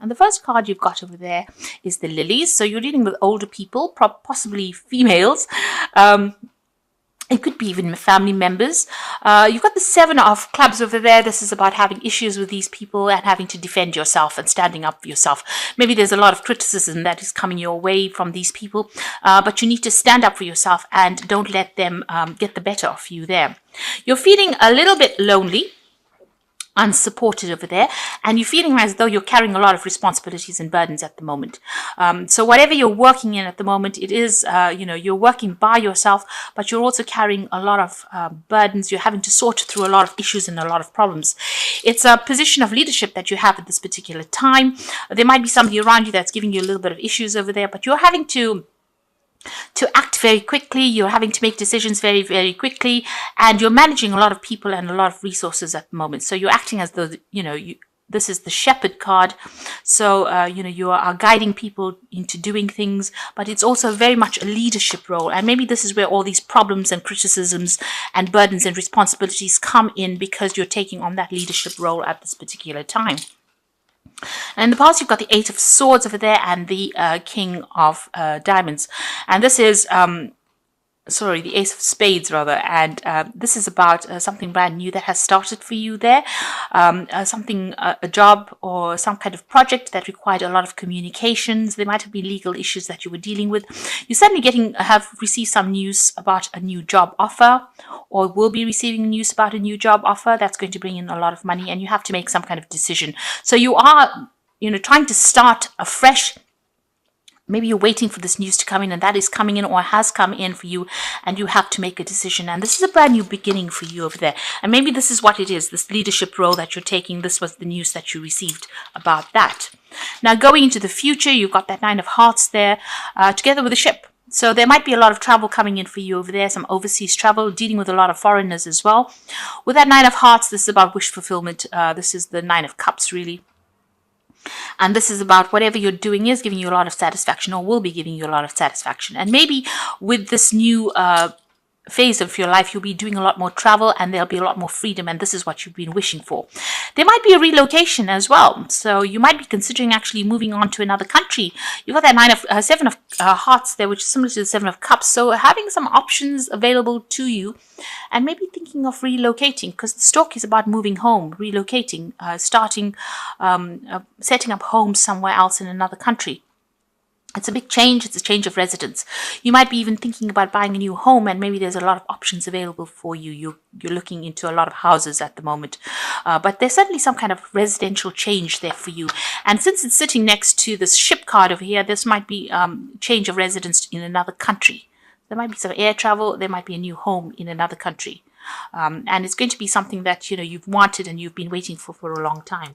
And the first card you've got over there is the lilies. So you're dealing with older people, possibly females. It could be even family members. You've got the 7 of clubs over there. This is about having issues with these people and having to defend yourself and standing up for yourself. Maybe there's a lot of criticism that is coming your way from these people, but you need to stand up for yourself and don't let them get the better of you there. You're feeling a little bit lonely, unsupported over there, and you're feeling as though you're carrying a lot of responsibilities and burdens at the moment. So whatever you're working in at the moment, it is, you're working by yourself, but you're also carrying a lot of burdens. You're having to sort through a lot of issues and a lot of problems. It's a position of leadership that you have at this particular time. There might be somebody around you that's giving you a little bit of issues over there, but you're having to act very quickly. You're having to make decisions very, very quickly, and you're managing a lot of people and a lot of resources at the moment. So you're acting as though, this is the shepherd card. So, you are guiding people into doing things, but it's also very much a leadership role. And maybe this is where all these problems and criticisms and burdens and responsibilities come in, because you're taking on that leadership role at this particular time. And in the past, you've got the 8 of Swords over there and the King of Diamonds. And this is, the Ace of Spades, rather. And this is about something brand new that has started for you there. A job or some kind of project that required a lot of communications. There might have been legal issues that you were dealing with. You suddenly have received some news about a new job offer, or will be receiving news about a new job offer that's going to bring in a lot of money, and you have to make some kind of decision. So you are, trying to start afresh. Maybe you're waiting for this news to come in, and that is coming in or has come in for you, and you have to make a decision. And this is a brand new beginning for you over there. And maybe this is what it is, this leadership role that you're taking. This was the news that you received about that. Now, going into the future, you've got that 9 of Hearts there, together with a ship. So there might be a lot of travel coming in for you over there, some overseas travel, dealing with a lot of foreigners as well. With that 9 of Hearts, this is about wish fulfillment. This is the 9 of Cups, really. And this is about whatever you're doing is giving you a lot of satisfaction, or will be giving you a lot of satisfaction. And maybe with this new phase of your life, you'll be doing a lot more travel, and there'll be a lot more freedom, and this is what you've been wishing for. There might be a relocation as well, so you might be considering actually moving on to another country. You've got that 7 of Hearts there, which is similar to the 7 of Cups, so having some options available to you, and maybe thinking of relocating, because the Stork is about moving home, relocating, setting up home somewhere else in another country. It's a big change. It's a change of residence. You might be even thinking about buying a new home, and maybe there's a lot of options available for you. You're looking into a lot of houses at the moment. But there's certainly some kind of residential change there for you. And since it's sitting next to this ship card over here, this might be change of residence in another country. There might be some air travel. There might be a new home in another country. And it's going to be something that, you've wanted and you've been waiting for a long time.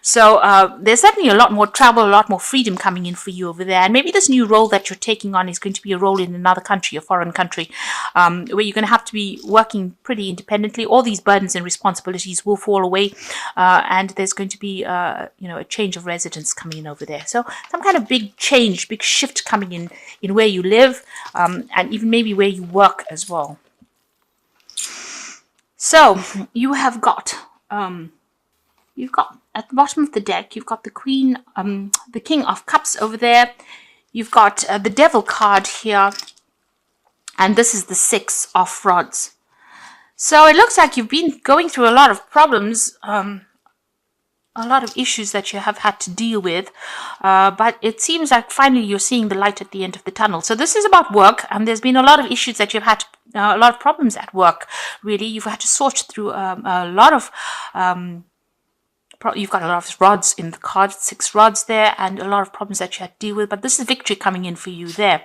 So there's certainly a lot more travel, a lot more freedom coming in for you over there. And maybe this new role that you're taking on is going to be a role in another country, a foreign country, where you're going to have to be working pretty independently. All these burdens and responsibilities will fall away, and there's going to be, a change of residence coming in over there. So some kind of big change, big shift coming in where you live, and even maybe where you work as well. So you have got, at the bottom of the deck, you've got the the King of Cups over there. You've got the Devil card here, and this is the 6 of Rods. So it looks like you've been going through a lot of problems, a lot of issues that you have had to deal with, but it seems like finally you're seeing the light at the end of the tunnel. So this is about work, and there's been a lot of issues that you've had, a lot of problems at work, really. You've had to sort through a lot of, you've got a lot of rods in the card, 6 rods there, and a lot of problems that you had to deal with, but this is victory coming in for you there.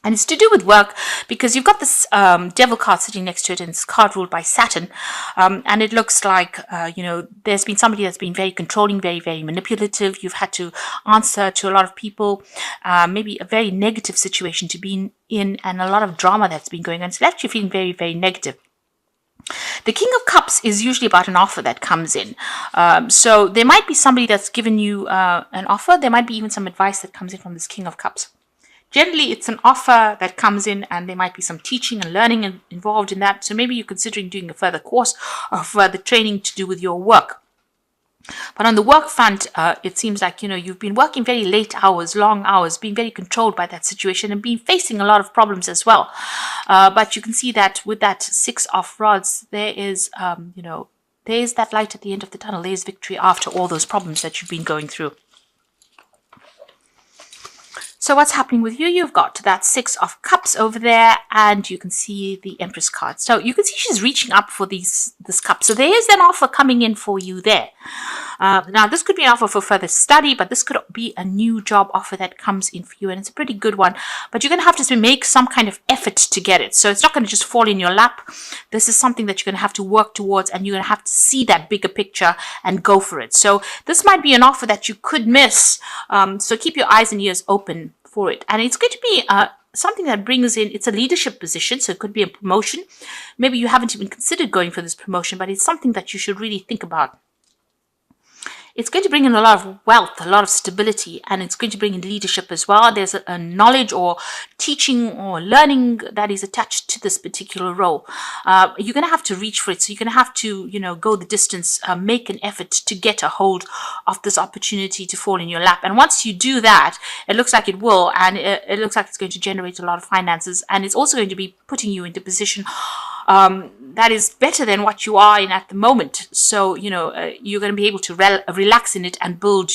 And it's to do with work, because you've got this Devil card sitting next to it, and it's a card ruled by Saturn. And it looks like, there's been somebody that's been very controlling, very, very manipulative. You've had to answer to a lot of people, maybe a very negative situation to be in, and a lot of drama that's been going on. It's left you feeling very, very negative. The King of Cups is usually about an offer that comes in. So there might be somebody that's given you an offer. There might be even some advice that comes in from this King of Cups. Generally, it's an offer that comes in, and there might be some teaching and learning involved in that. So maybe you're considering doing a further course or further training to do with your work. But on the work front, it seems like, you've been working very late hours, long hours, being very controlled by that situation and being facing a lot of problems as well. But you can see that with that 6 of rods, there is, there is that light at the end of the tunnel. There is victory after all those problems that you've been going through. So what's happening with you? You've got that 6 of Cups over there, and you can see the Empress card. So you can see she's reaching up for this cup. So there is an offer coming in for you there. Now, this could be an offer for further study, but this could be a new job offer that comes in for you, and it's a pretty good one. But you're going to have to make some kind of effort to get it. So it's not going to just fall in your lap. This is something that you're going to have to work towards, and you're going to have to see that bigger picture and go for it. So this might be an offer that you could miss. So keep your eyes and ears open for it. And it's going to be something that brings in, it's a leadership position, so it could be a promotion. Maybe you haven't even considered going for this promotion, but it's something that you should really think about. It's going to bring in a lot of wealth, a lot of stability, and it's going to bring in leadership as well. There's a knowledge or teaching or learning that is attached to this particular role. You're going to have to reach for it. So you're going to have to, go the distance, make an effort to get a hold of this opportunity to fall in your lap. And once you do that, it looks like it will, and it looks like it's going to generate a lot of finances, and it's also going to be putting you into position that is better than what you are in at the moment. So, you're going to be able to relax in it and build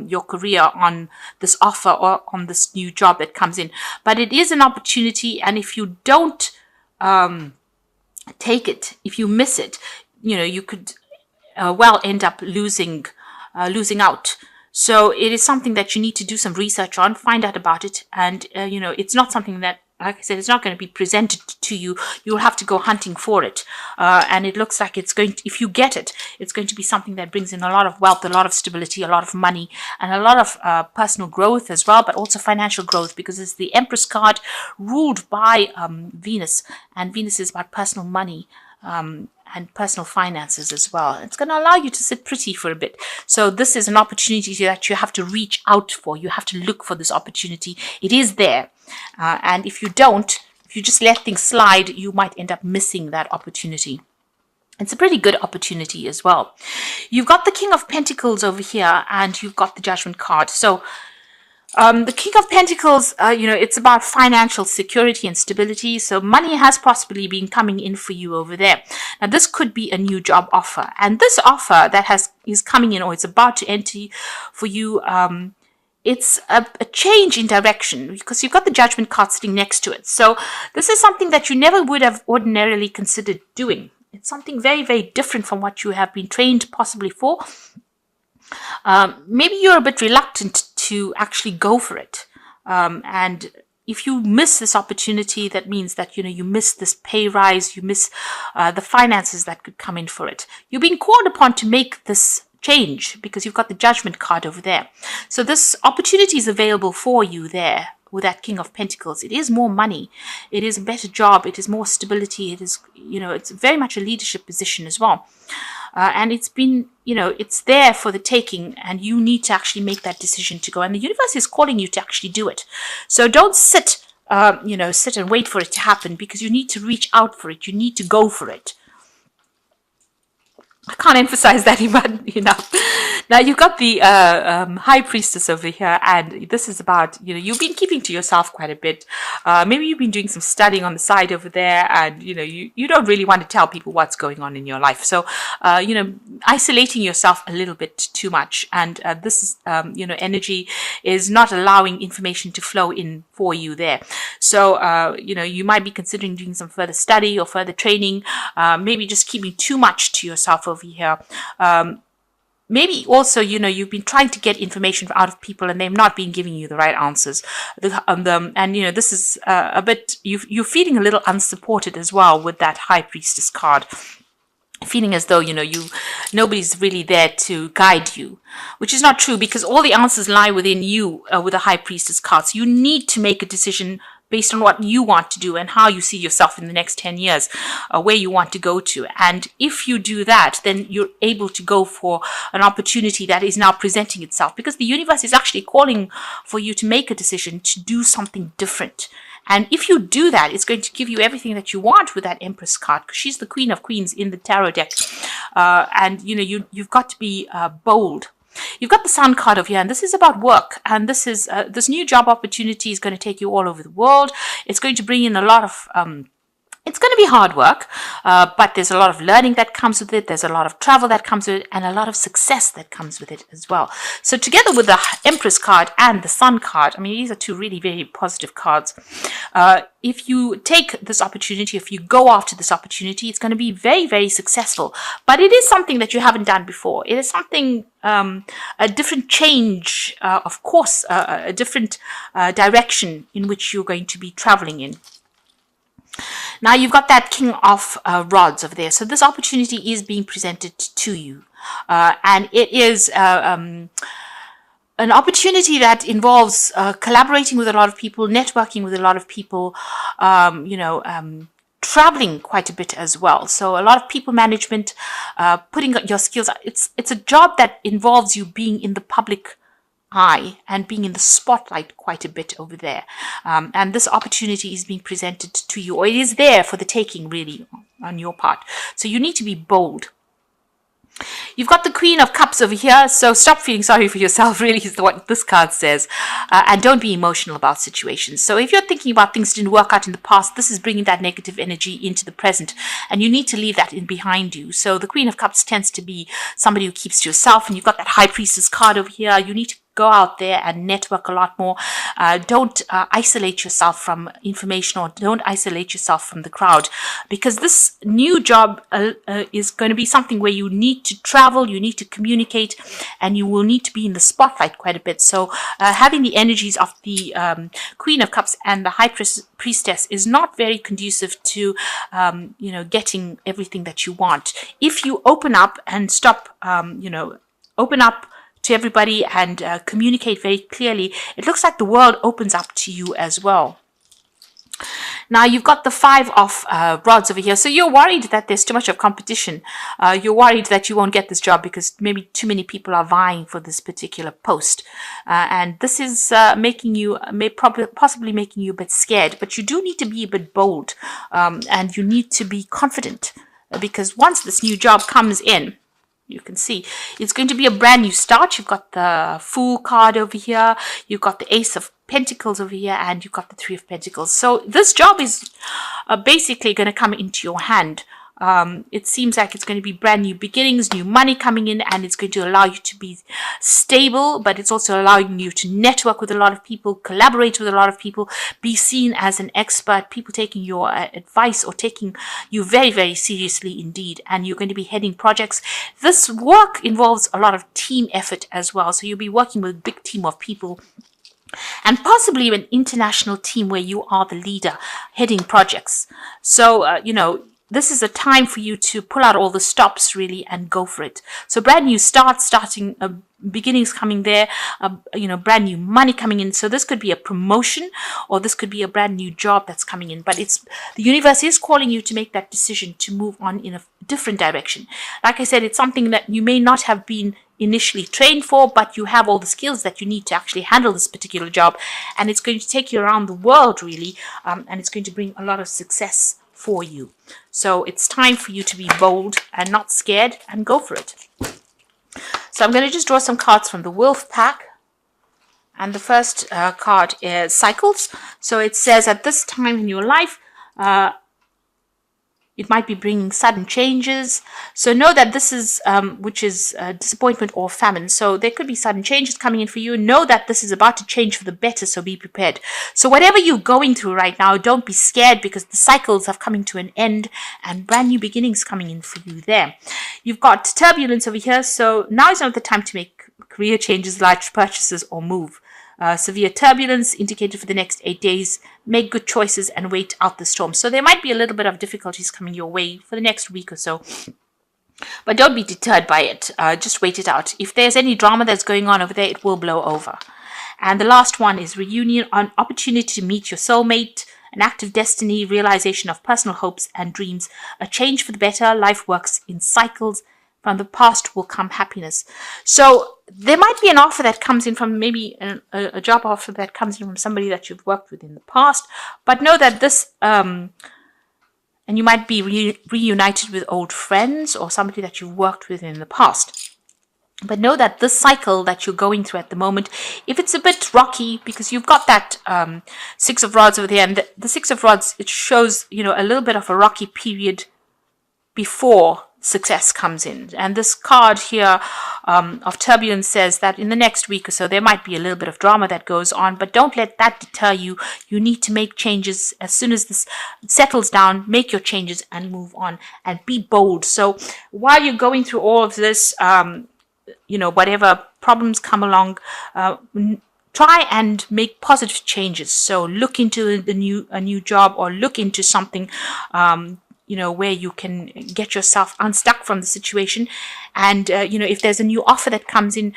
your career on this offer or on this new job that comes in. But it is an opportunity, and if you don't take it, if you miss it, you could well end up losing out. So it is something that you need to do some research on, find out about it, and it's not something that, like I said, it's not going to be presented to you. You'll have to go hunting for it. And it looks like it's going to, if you get it, it's going to be something that brings in a lot of wealth, a lot of stability, a lot of money, and a lot of personal growth as well, but also financial growth, because it's the Empress card ruled by Venus. And Venus is about personal money and personal finances as well. It's going to allow you to sit pretty for a bit. So this is an opportunity that you have to reach out for. You have to look for this opportunity. It is there. And if you don't, if you just let things slide, you might end up missing that opportunity. It's a pretty good opportunity as well. You've got the King of Pentacles over here, and you've got the Judgment card. So the King of Pentacles, it's about financial security and stability. So money has possibly been coming in for you over there. Now, this could be a new job offer. And this offer that is coming in, or it's about to enter for you, it's a change in direction, because you've got the Judgment card sitting next to it. So this is something that you never would have ordinarily considered doing. It's something very, very different from what you have been trained possibly for. Maybe you're a bit reluctant to actually go for it. And if you miss this opportunity, that means that, you miss this pay rise, you miss the finances that could come in for it. You're being called upon to make this change because you've got the Judgment card over there. So this opportunity is available for you there with that King of Pentacles. It is more money. It is a better job. It is more stability. It is, it's very much a leadership position as well. And it's been, it's there for the taking, and you need to actually make that decision to go. And the universe is calling you to actually do it. So don't sit and wait for it to happen, because you need to reach out for it. You need to go for it. I can't emphasize that enough. Now, you've got the High Priestess over here, and this is about, you've been keeping to yourself quite a bit. Maybe you've been doing some studying on the side over there, and, you don't really want to tell people what's going on in your life. So, isolating yourself a little bit too much, and this is, energy is not allowing information to flow in for you there. So, you might be considering doing some further study or further training, maybe just keeping too much to yourself over here. Maybe also, you've been trying to get information out of people and they've not been giving you the right answers. This is a bit, you're feeling a little unsupported as well with that High Priestess card. Feeling as though, nobody's really there to guide you, which is not true, because all the answers lie within you with the High Priestess card. So you need to make a decision based on what you want to do and how you see yourself in the next 10 years, where you want to go to. And if you do that, then you're able to go for an opportunity that is now presenting itself, because the universe is actually calling for you to make a decision to do something different. And if you do that, it's going to give you everything that you want with that Empress card, because she's the Queen of Queens in the tarot deck. And you've got to be bold. You've got the Sun card over here, and this is about work. And this is this new job opportunity is going to take you all over the world. It's going to bring in a lot of it's going to be hard work, but there's a lot of learning that comes with it. There's a lot of travel that comes with it, and a lot of success that comes with it as well. So together with the Empress card and the Sun card, I mean, these are two really very positive cards. If you take this opportunity, if you go after this opportunity, it's going to be very, very successful. But it is something that you haven't done before. It is something, a different change, of course, a different direction in which you're going to be traveling in. Now you've got that King of Rods over there. So this opportunity is being presented to you. And it is an opportunity that involves collaborating with a lot of people, networking with a lot of people, traveling quite a bit as well. So a lot of people management, putting your skills. It's a job that involves you being in the public eye and being in the spotlight quite a bit over there. And this opportunity is being presented to you, or it is there for the taking really on your part. So you need to be bold. You've got the Queen of Cups over here, so stop feeling sorry for yourself, really is what this card says. And don't be emotional about situations. So if you're thinking about things didn't work out in the past, this is bringing that negative energy into the present, and you need to leave that in behind you. So the Queen of Cups tends to be somebody who keeps to yourself, and you've got that High Priestess card over here. You need to go out there and network a lot more. Don't isolate yourself from information, or don't isolate yourself from the crowd, because this new job is going to be something where you need to travel, you need to communicate, and you will need to be in the spotlight quite a bit. So having the energies of the Queen of Cups and the High Priestess is not very conducive to getting everything that you want. If you open up and stop open up to everybody and communicate very clearly, it looks like the world opens up to you as well. Now you've got the Five of Rods over here. So you're worried that there's too much of competition. You're worried that you won't get this job because maybe too many people are vying for this particular post. And this is making you, possibly making you a bit scared. But you do need to be a bit bold. And you need to be confident. Because once this new job comes in, you can see it's going to be a brand new start. You've got the Fool card over here. You've got the Ace of Pentacles over here, and you've got the Three of Pentacles. So this job is basically going to come into your hand. It seems like it's going to be brand new beginnings, new money coming in, and it's going to allow you to be stable, but it's also allowing you to network with a lot of people, collaborate with a lot of people, be seen as an expert, people taking your advice or taking you very, very seriously indeed, and you're going to be heading projects. This work involves a lot of team effort as well, so you'll be working with a big team of people, and possibly an international team where you are the leader heading projects. So, this is a time for you to pull out all the stops really and go for it. So brand new starting beginnings coming there, brand new money coming in. So this could be a promotion, or this could be a brand new job that's coming in. But the universe is calling you to make that decision to move on in a different direction. Like I said, it's something that you may not have been initially trained for, but you have all the skills that you need to actually handle this particular job. And it's going to take you around the world really, and it's going to bring a lot of success for you. So it's time for you to be bold and not scared and go for it. So I'm going to just draw some cards from the Wolf pack. And the first card is Cycles. So it says at this time in your life, it might be bringing sudden changes. So know that this is, which is disappointment or famine. So there could be sudden changes coming in for you. Know that this is about to change for the better, so be prepared. So whatever you're going through right now, don't be scared, because the cycles are coming to an end and brand new beginnings coming in for you there. You've got turbulence over here. So now is not the time to make career changes, large purchases, or move. Severe turbulence indicated for the next 8 days. Make good choices and wait out the storm. So there might be a little bit of difficulties coming your way for the next week or so. But don't be deterred by it. Just wait it out. If there's any drama that's going on over there, it will blow over. And the last one is reunion, an opportunity to meet your soulmate, an act of destiny, realization of personal hopes and dreams, a change for the better. Life works in cycles. From the past will come happiness. So there might be an offer that comes in from maybe a job offer that comes in from somebody that you've worked with in the past. But know that this, and you might be reunited with old friends or somebody that you've worked with in the past. But know that this cycle that you're going through at the moment, if it's a bit rocky, because you've got that Six of Rods over there, and the Six of Rods, it shows, a little bit of a rocky period before success comes in. And this card here of turbulence says that in the next week or so, there might be a little bit of drama that goes on, but don't let that deter you. You need to make changes. As soon as this settles down, make your changes and move on and be bold. So while you're going through all of this, whatever problems come along, try and make positive changes. So look into a new job, or look into something, where you can get yourself unstuck from the situation. And, if there's a new offer that comes in,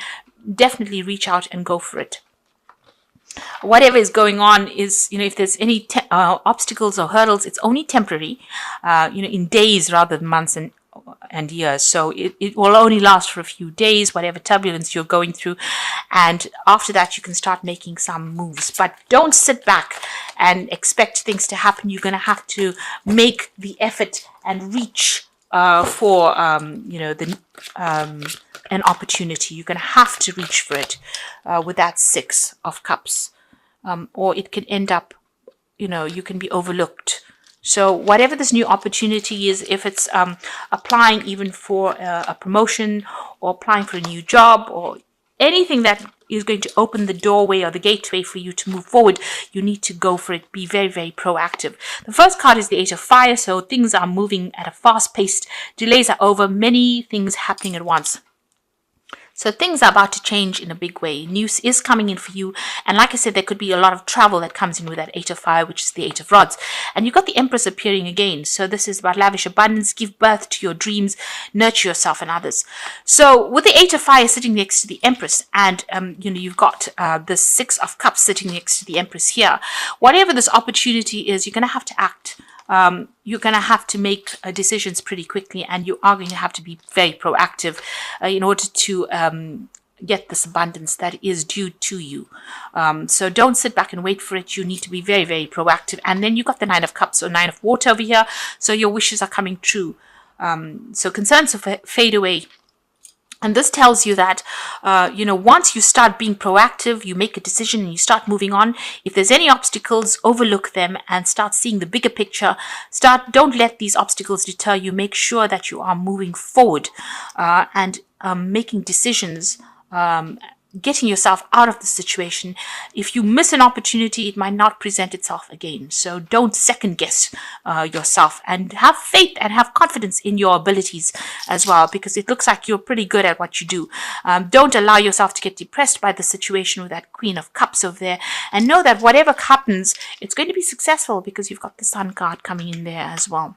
definitely reach out and go for it. Whatever is going on is, if there's any obstacles or hurdles, it's only temporary, in days rather than months and years. So it will only last for a few days, whatever turbulence you're going through. And after that, you can start making some moves. But don't sit back and expect things to happen. You're going to have to make the effort and reach for, an opportunity. You're going to have to reach for it with that Six of Cups. Or it can end up, you can be overlooked. So whatever this new opportunity is, if it's applying even for a promotion, or applying for a new job, or anything that is going to open the doorway or the gateway for you to move forward, you need to go for it. Be very, very proactive. The first card is the Eight of Fire, so things are moving at a fast pace. Delays are over. Many things happening at once. So things are about to change in a big way. News is coming in for you. And like I said, there could be a lot of travel that comes in with that Eight of Fire, which is the Eight of Rods. And you've got the Empress appearing again. So this is about lavish abundance, give birth to your dreams, nurture yourself and others. So with the Eight of Fire sitting next to the Empress, and you've got the Six of Cups sitting next to the Empress here. Whatever this opportunity is, you're going to have to act. You're going to have to make decisions pretty quickly, and you are going to have to be very proactive in order to get this abundance that is due to you. So don't sit back and wait for it. You need to be very, very proactive. And then you've got the Nine of Cups, or Nine of Water over here. So your wishes are coming true. So concerns fade away. And this tells you that, once you start being proactive, you make a decision and you start moving on. If there's any obstacles, overlook them and start seeing the bigger picture. Don't let these obstacles deter you. Make sure that you are moving forward and making decisions, getting yourself out of the situation. If you miss an opportunity, it might not present itself again. So don't second guess yourself, and have faith and have confidence in your abilities as well, because it looks like you're pretty good at what you do. Don't allow yourself to get depressed by the situation with that Queen of Cups over there, and know that whatever happens, it's going to be successful because you've got the Sun card coming in there as well.